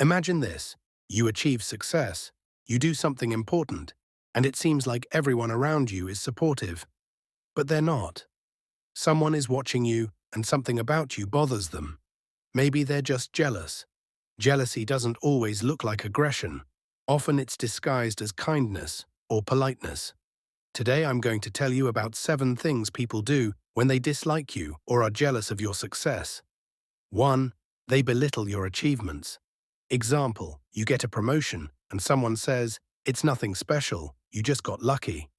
Imagine this. You achieve success, you do something important, and it seems like everyone around you is supportive. But they're not. Someone is watching you, and something about you bothers them. Maybe they're just jealous. Jealousy doesn't always look like aggression. Often it's disguised as kindness or politeness. Today I'm going to tell you about 7 things people do when they dislike you or are jealous of your success. 1. They belittle your achievements. Example, you get a promotion and someone says, "It's nothing special, you just got lucky."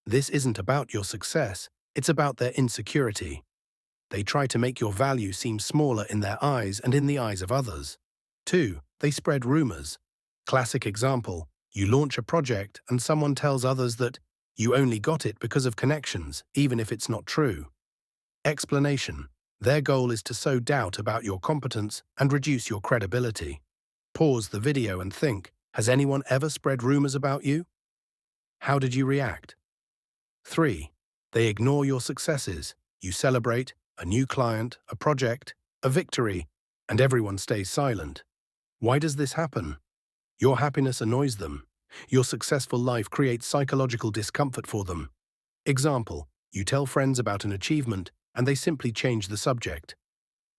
This isn't about your success, it's about their insecurity. They try to make your value seem smaller in their eyes and in the eyes of others. 2. They spread rumors. Classic example, you launch a project and someone tells others that you only got it because of connections, even if it's not true. Explanation. Their goal is to sow doubt about your competence and reduce your credibility. Pause the video and think, has anyone ever spread rumors about you? How did you react? 3. They ignore your successes. You celebrate a new client, a project, a victory, and everyone stays silent. Why does this happen? Your happiness annoys them. Your successful life creates psychological discomfort for them. Example, you tell friends about an achievement and they simply change the subject.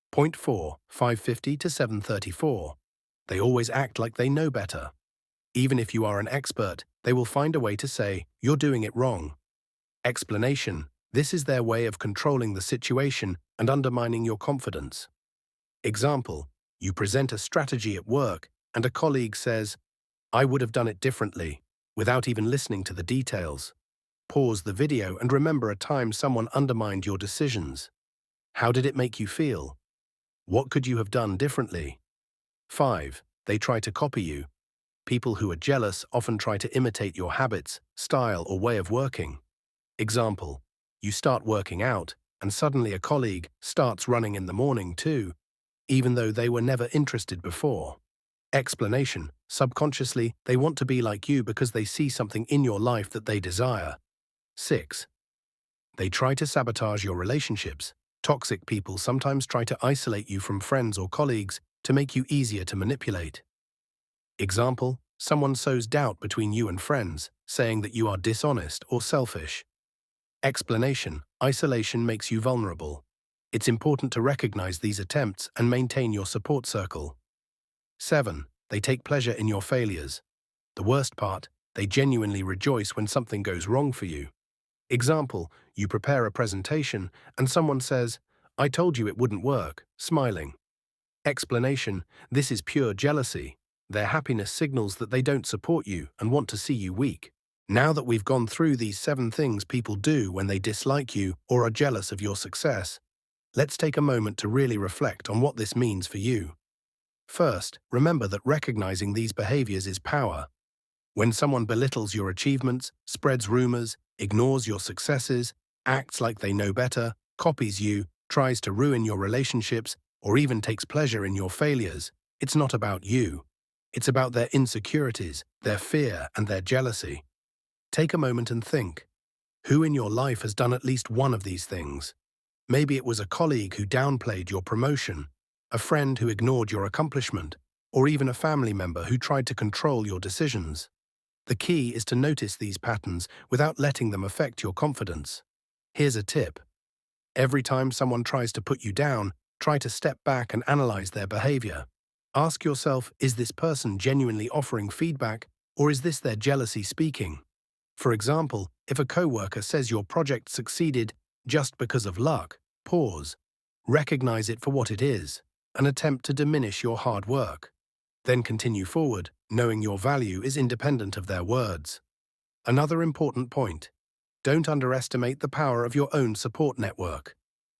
Point 4, 550 to 734. They always act like they know better. Even if you are an expert, they will find a way to say, "You're doing it wrong." Explanation. This is their way of controlling the situation and undermining your confidence. Example, you present a strategy at work and a colleague says, "I would have done it differently," without even listening to the details. Pause the video and remember a time someone undermined your decisions. How did it make you feel? What could you have done differently? 5. They try to copy you. People who are jealous often try to imitate your habits, style, or way of working. Example, you start working out, and suddenly a colleague starts running in the morning too, even though they were never interested before. Explanation, subconsciously, they want to be like you because they see something in your life that they desire. 6. They try to sabotage your relationships. Toxic people sometimes try to isolate you from friends or colleagues to make you easier to manipulate. Example, someone sows doubt between you and friends, saying that you are dishonest or selfish. Explanation, isolation makes you vulnerable. It's important to recognize these attempts and maintain your support circle. 7. They take pleasure in your failures. The worst part, they genuinely rejoice when something goes wrong for you. Example, you prepare a presentation and someone says, "I told you it wouldn't work," smiling. Explanation, this is pure jealousy. Their happiness signals that they don't support you and want to see you weak. Now that we've gone through these 7 things people do when they dislike you or are jealous of your success, let's take a moment to really reflect on what this means for you. First, remember that recognizing these behaviors is power. When someone belittles your achievements, spreads rumors, ignores your successes, acts like they know better, copies you, tries to ruin your relationships, or even takes pleasure in your failures, it's not about you. It's about their insecurities, their fear, and their jealousy. Take a moment and think. Who in your life has done at least one of these things? Maybe it was a colleague who downplayed your promotion, a friend who ignored your accomplishment, or even a family member who tried to control your decisions. The key is to notice these patterns without letting them affect your confidence. Here's a tip. Every time someone tries to put you down, try to step back and analyze their behavior. Ask yourself, is this person genuinely offering feedback, or is this their jealousy speaking? For example, if a coworker says your project succeeded just because of luck, pause. Recognize it for what it is, an attempt to diminish your hard work. Then continue forward, knowing your value is independent of their words. Another important point. Don't underestimate the power of your own support network.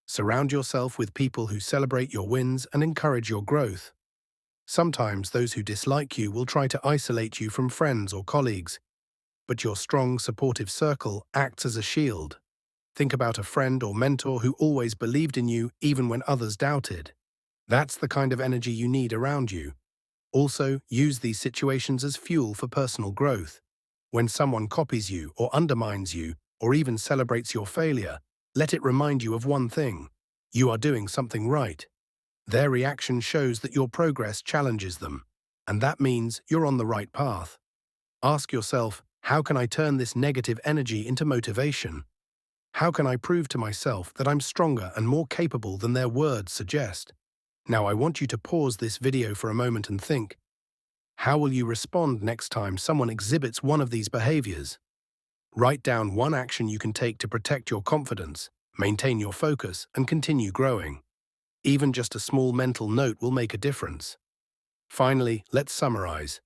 Surround yourself with people who celebrate your wins and encourage your growth. Sometimes those who dislike you will try to isolate you from friends or colleagues, but your strong, supportive circle acts as a shield. Think about a friend or mentor who always believed in you even when others doubted. That's the kind of energy you need around you. Also, use these situations as fuel for personal growth. When someone copies you or undermines you, or even celebrates your failure, let it remind you of one thing: you are doing something right. Their reaction shows that your progress challenges them. And that means you're on the right path. Ask yourself, how can I turn this negative energy into motivation? How can I prove to myself that I'm stronger and more capable than their words suggest? Now I want you to pause this video for a moment and think, how will you respond next time someone exhibits one of these behaviors? Write down one action you can take to protect your confidence, maintain your focus, and continue growing. Even just a small mental note will make a difference. Finally, let's summarize.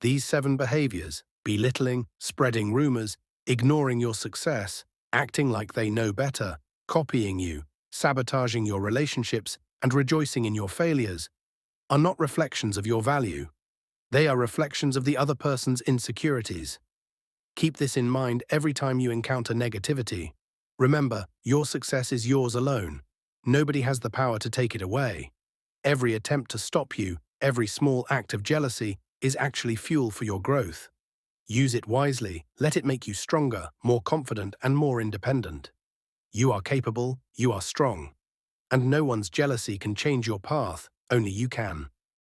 These 7 behaviors, belittling, spreading rumors, ignoring your success, acting like they know better, copying you, sabotaging your relationships, and rejoicing in your failures, are not reflections of your value. They are reflections of the other person's insecurities. Keep this in mind every time you encounter negativity. Remember, your success is yours alone. Nobody has the power to take it away. Every attempt to stop you, every small act of jealousy, is actually fuel for your growth. Use it wisely, let it make you stronger, more confident, and more independent. You are capable, you are strong. And no one's jealousy can change your path, only you can.